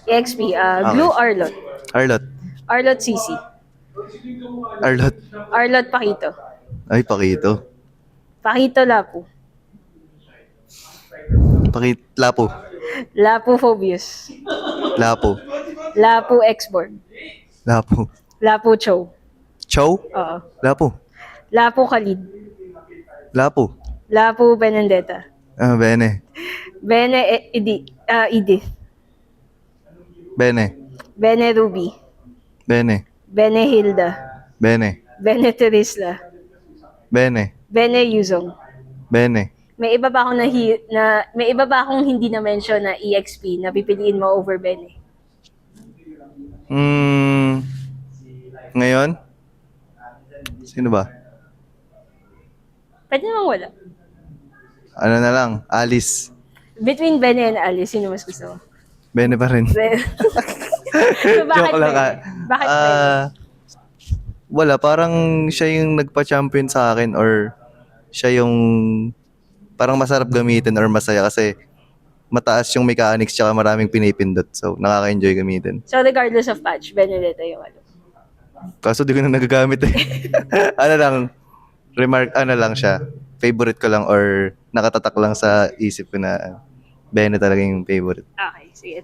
EXP, Okay. Glue Arlot. Arlot. Arlot CC. Arlot. Arlot Pakito. Ay, Pakito. Pakito Lapu. Lapo. Lapu Phobius. Lapo. Lapu Exborg. Lapo. Lapu Chow. Chow? Oo. Lapo. Lapu Khalid. Lapo. Lapu Benedetta. Bene. Bene Edith. Bene. Bene Ruby. Bene. Bene Hilda. Bene. Bene Terisla. Bene. Bene Yuzong. Bene. May iba ba akong may iba ba akong hindi na mention na EXP na pipiliin mo over Bene? Ngayon? Sino ba? Pwede naman wala. Ano na lang, Alice. Between Bene and Alice, sino mas gusto mo? Bene pa rin. So, bakit Joke lang. Bene? Bakit Bene? Wala, parang siya yung nagpa-champion sa akin or siya yung parang masarap gamitin or masaya kasi mataas yung mechanics tsaka maraming pinipindot. So, nakaka-enjoy gamitin. So regardless of patch, Benedetta yung ano. Kaso di ko na nagagamit eh. Ano lang siya. Favorite ko lang or nakatatak lang sa isip ko na Bene talaga yung favorite. Okay, sige.